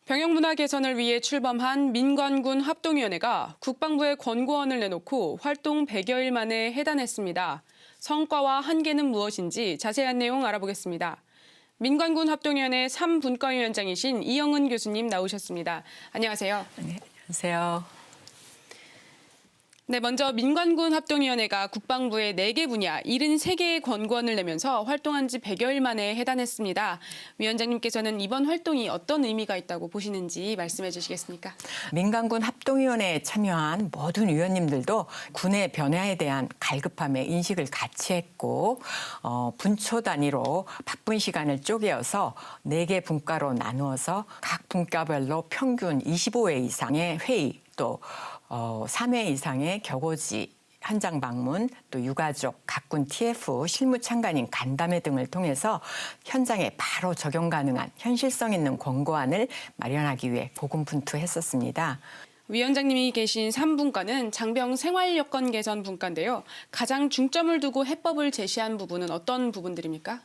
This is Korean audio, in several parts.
병역 문화 개선을 위해 출범한 민관군 합동위원회가 국방부에 권고안을 내놓고 활동 100여일 만에 해단했습니다. 성과와 한계는 무엇인지 자세한 내용 알아보겠습니다. 민관군 합동위원회 3분과위원장이신 이영은 교수님 나오셨습니다. 안녕하세요. 네, 안녕하세요. 네, 먼저 민관군 합동위원회가 국방부에 4개 분야 73개의 권고안을 내면서 활동한 지 100여일 만에 해단했습니다. 위원장님께서는 이번 활동이 어떤 의미가 있다고 보시는지 말씀해 주시겠습니까? 민관군 합동위원회에 참여한 모든 위원님들도 군의 변화에 대한 갈급함에 인식을 같이 했고 분초 단위로 바쁜 시간을 쪼개어서 4개 분과로 나누어서 각 분과별로 평균 25회 이상의 회의 또 3회 이상의 격오지 현장 방문, 또 유가족, 각군 TF, 실무 참관인 간담회 등을 통해서 현장에 바로 적용 가능한 현실성 있는 권고안을 마련하기 위해 고군분투했었습니다. 위원장님이 계신 3분과는 장병 생활 여건 개선 분과인데요. 가장 중점을 두고 해법을 제시한 부분은 어떤 부분들입니까?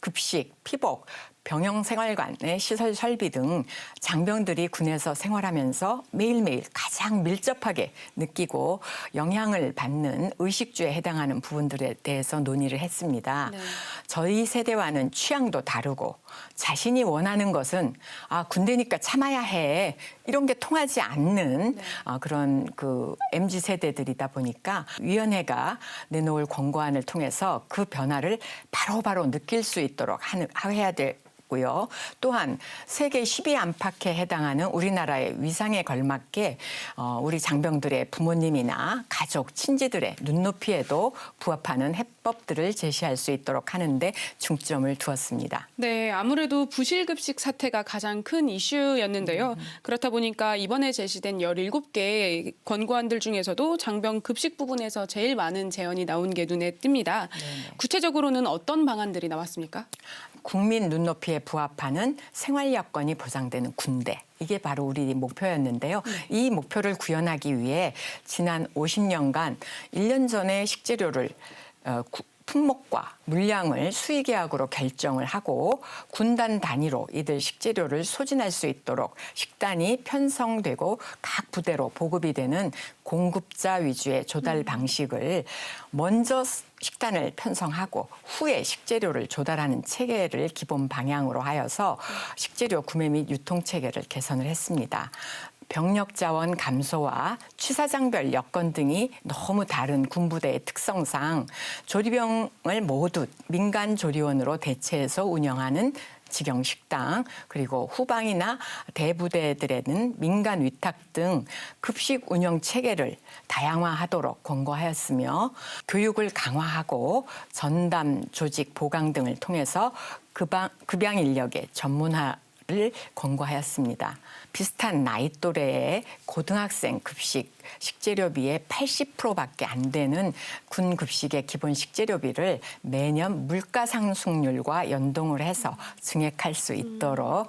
급식, 피복, 병영생활관의 시설 설비 등 장병들이 군에서 생활하면서 매일매일 가장 밀접하게 느끼고 영향을 받는 의식주에 해당하는 부분들에 대해서 논의를 했습니다. 네. 저희 세대와는 취향도 다르고 자신이 원하는 것은 군대니까 참아야 해 이런 게 통하지 않는 그런 MZ 세대들이다 보니까 위원회가 내놓을 권고안을 통해서 그 변화를 바로바로 느낄 수 있도록 해야 고요. 또한 세계 10위 안팎에 해당하는 우리나라의 위상에 걸맞게 우리 장병들의 부모님이나 가족, 친지들의 눈높이에도 부합하는 해법들을 제시할 수 있도록 하는데 중점을 두었습니다. 네, 아무래도 부실급식 사태가 가장 큰 이슈였는데요. 그렇다 보니까 이번에 제시된 17개의 권고안들 중에서도 장병 급식 부분에서 제일 많은 제언이 나온 게 눈에 띕니다. 네네. 구체적으로는 어떤 방안들이 나왔습니까? 국민 눈높이에 부합하는 생활 여건이 보장되는 군대. 이게 바로 우리 목표였는데요. 이 목표를 구현하기 위해 지난 50년간 1년 전에 식재료를 품목과 물량을 수의계약으로 결정을 하고 군단 단위로 이들 식재료를 소진할 수 있도록 식단이 편성되고 각 부대로 보급이 되는 공급자 위주의 조달 방식을 먼저 식단을 편성하고 후에 식재료를 조달하는 체계를 기본 방향으로 하여서 식재료 구매 및 유통 체계를 개선을 했습니다. 병력 자원 감소와 취사장별 여건 등이 너무 다른 군부대의 특성상 조리병을 모두 민간 조리원으로 대체해서 운영하는 직영 식당, 그리고 후방이나 대부대들에는 민간 위탁 등 급식 운영 체계를 다양화하도록 권고하였으며 교육을 강화하고 전담 조직 보강 등을 통해서 급양 인력의 전문화를 권고하였습니다. 비슷한 나이 또래의 고등학생 급식 식재료비의 80%밖에 안 되는 군 급식의 기본 식재료비를 매년 물가 상승률과 연동을 해서 증액할 수 있도록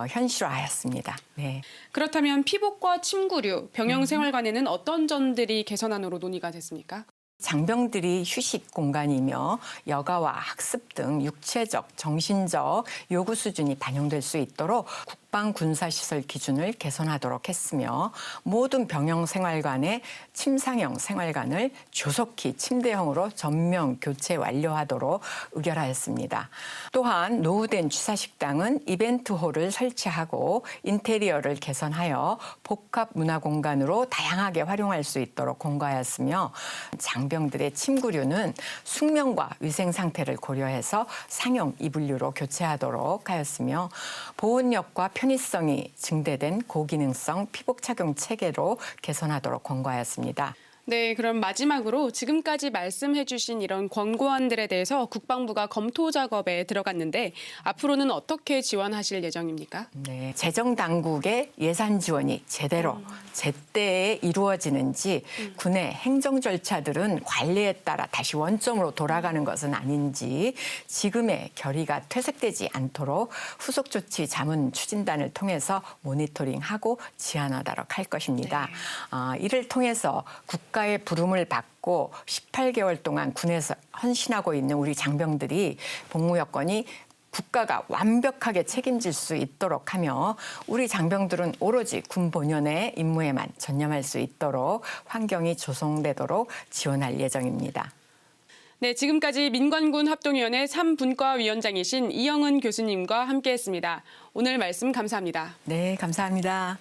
현실화하였습니다. 네. 그렇다면 피복과 침구류, 병영생활관에는 어떤 점들이 개선안으로 논의가 됐습니까? 장병들이 휴식 공간이며 여가와 학습 등 육체적, 정신적 요구 수준이 반영될 수 있도록 국방 군사시설 기준을 개선하도록 했으며 모든 병영생활관의 침상형 생활관을 조속히 침대형으로 전면 교체 완료하도록 의결하였습니다. 또한 노후된 취사식당은 이벤트홀을 설치하고 인테리어를 개선하여 복합 문화공간으로 다양하게 활용할 수 있도록 권고하였으며 장병들의 침구류는 숙면과 위생 상태를 고려해서 상용 이불류로 교체하도록 하였으며 보온력과 편의성이 증대된 고기능성 피복 착용 체계로 개선하도록 권고하였습니다. 네, 그럼 마지막으로 지금까지 말씀해 주신 이런 권고안들에 대해서 국방부가 검토 작업에 들어갔는데 앞으로는 어떻게 지원하실 예정입니까? 네, 재정당국의 예산 지원이 제대로 제때에 이루어지는지 군의 행정 절차들은 관리에 따라 다시 원점으로 돌아가는 것은 아닌지 지금의 결의가 퇴색되지 않도록 후속 조치 자문 추진단을 통해서 모니터링하고 지원하도록 할 것입니다. 네. 이를 통해서 국가의 부름을 받고 18개월 동안 군에서 헌신하고 있는 우리 장병들이 복무 여건이 국가가 완벽하게 책임질 수 있도록 하며 우리 장병들은 오로지 군 본연의 임무에만 전념할 수 있도록 환경이 조성되도록 지원할 예정입니다. 네, 지금까지 민관군 합동위원회 3분과 위원장이신 이영은 교수님과 함께했습니다. 오늘 말씀 감사합니다. 네, 감사합니다.